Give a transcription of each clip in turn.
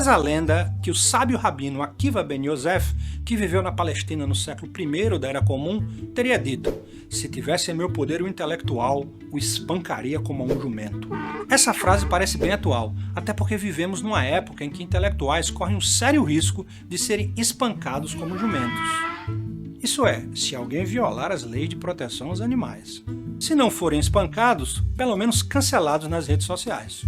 Reza a lenda que o sábio rabino Akiva Ben Yosef, que viveu na Palestina no século I da Era Comum, teria dito: se tivesse em meu poder o intelectual, o espancaria como a um jumento. Essa frase parece bem atual, até porque vivemos numa época em que intelectuais correm um sério risco de serem espancados como jumentos. Isso é, se alguém violar as leis de proteção aos animais. Se não forem espancados, pelo menos cancelados nas redes sociais.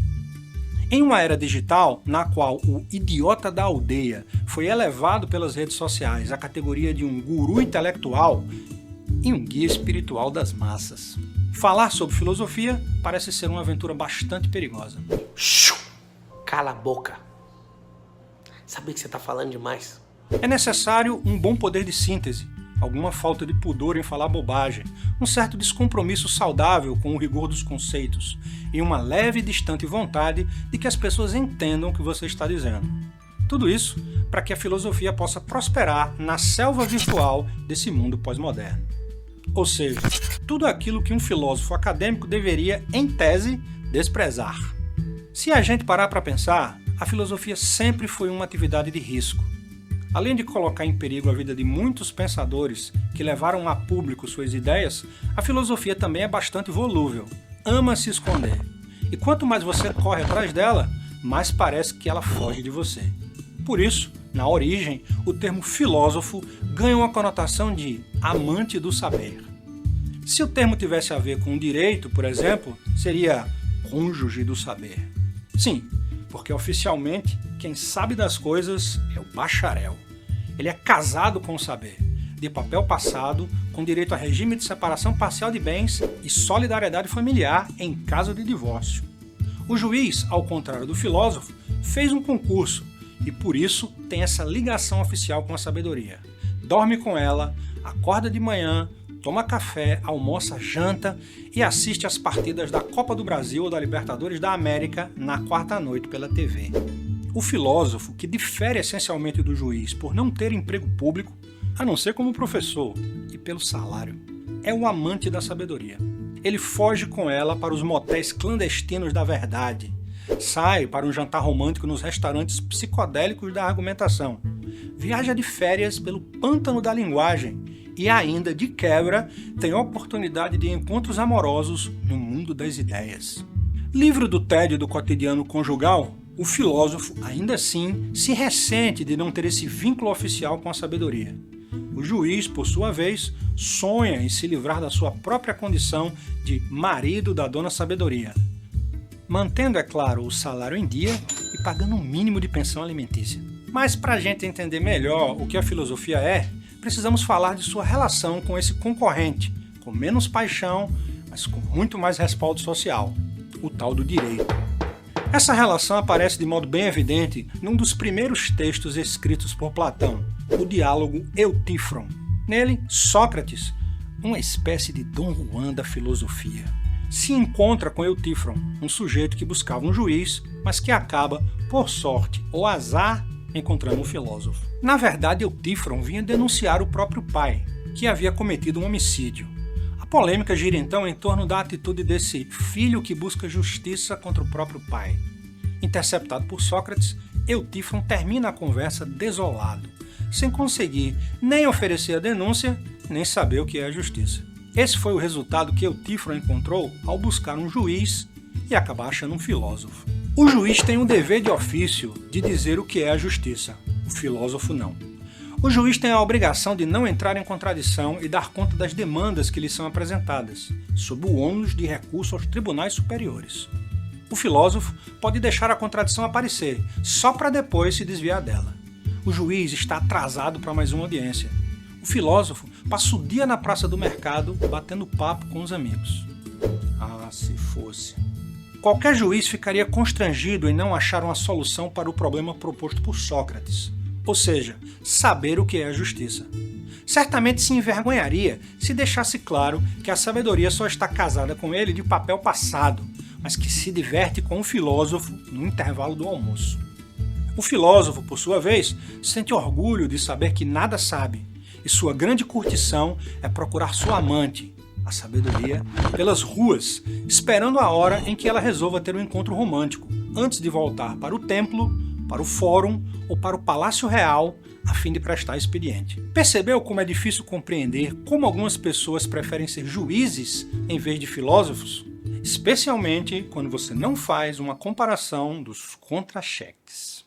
Em uma era digital, na qual o idiota da aldeia foi elevado pelas redes sociais à categoria de um guru intelectual e um guia espiritual das massas, falar sobre filosofia parece ser uma aventura bastante perigosa. Cala a boca. Sabia que você tá falando demais. É necessário um bom poder de síntese, alguma falta de pudor em falar bobagem, um certo descompromisso saudável com o rigor dos conceitos e uma leve e distante vontade de que as pessoas entendam o que você está dizendo. Tudo isso para que a filosofia possa prosperar na selva virtual desse mundo pós-moderno. Ou seja, tudo aquilo que um filósofo acadêmico deveria, em tese, desprezar. Se a gente parar para pensar, a filosofia sempre foi uma atividade de risco. Além de colocar em perigo a vida de muitos pensadores que levaram a público suas ideias, a filosofia também é bastante volúvel, ama se esconder. E quanto mais você corre atrás dela, mais parece que ela foge de você. Por isso, na origem, o termo filósofo ganha uma conotação de amante do saber. Se o termo tivesse a ver com direito, por exemplo, seria cônjuge do saber. Sim, porque oficialmente quem sabe das coisas é o bacharel. Ele é casado com o saber, de papel passado, com direito a regime de separação parcial de bens e solidariedade familiar em caso de divórcio. O juiz, ao contrário do filósofo, fez um concurso e por isso tem essa ligação oficial com a sabedoria. Dorme com ela, acorda de manhã, toma café, almoça, janta e assiste às partidas da Copa do Brasil ou da Libertadores da América na quarta noite pela TV. O filósofo, que difere essencialmente do juiz por não ter emprego público, a não ser como professor, e pelo salário, é o amante da sabedoria. Ele foge com ela para os motéis clandestinos da verdade, sai para um jantar romântico nos restaurantes psicodélicos da argumentação, viaja de férias pelo pântano da linguagem e ainda, de quebra, tem oportunidade de encontros amorosos no mundo das ideias. Livre do tédio do cotidiano conjugal, o filósofo, ainda assim, se ressente de não ter esse vínculo oficial com a sabedoria. O juiz, por sua vez, sonha em se livrar da sua própria condição de marido da dona sabedoria, mantendo, é claro, o salário em dia e pagando um mínimo de pensão alimentícia. Mas para a gente entender melhor o que a filosofia é, precisamos falar de sua relação com esse concorrente, com menos paixão, mas com muito mais respaldo social, o tal do direito. Essa relação aparece de modo bem evidente num dos primeiros textos escritos por Platão, o diálogo Eutífron. Nele, Sócrates, uma espécie de Dom Juan da filosofia, se encontra com Eutífron, um sujeito que buscava um juiz, mas que acaba, por sorte ou azar, encontrando um filósofo. Na verdade, Eutífron vinha denunciar o próprio pai, que havia cometido um homicídio. A polêmica gira então em torno da atitude desse filho que busca justiça contra o próprio pai. Interceptado por Sócrates, Eutífron termina a conversa desolado, sem conseguir nem oferecer a denúncia, nem saber o que é a justiça. Esse foi o resultado que Eutífron encontrou ao buscar um juiz e acabar achando um filósofo. O juiz tem o dever de ofício de dizer o que é a justiça, o filósofo não. O juiz tem a obrigação de não entrar em contradição e dar conta das demandas que lhe são apresentadas, sob o ônus de recurso aos tribunais superiores. O filósofo pode deixar a contradição aparecer, só para depois se desviar dela. O juiz está atrasado para mais uma audiência. O filósofo passa o dia na praça do mercado batendo papo com os amigos. Ah, se fosse. Qualquer juiz ficaria constrangido em não achar uma solução para o problema proposto por Sócrates, ou seja, saber o que é a justiça. Certamente se envergonharia se deixasse claro que a sabedoria só está casada com ele de papel passado, mas que se diverte com o filósofo no intervalo do almoço. O filósofo, por sua vez, sente orgulho de saber que nada sabe, e sua grande curtição é procurar sua amante, a sabedoria, pelas ruas, esperando a hora em que ela resolva ter um encontro romântico, antes de voltar para o templo para o fórum ou para o Palácio Real a fim de prestar expediente. Percebeu como é difícil compreender como algumas pessoas preferem ser juízes em vez de filósofos? Especialmente quando você não faz uma comparação dos contra-cheques.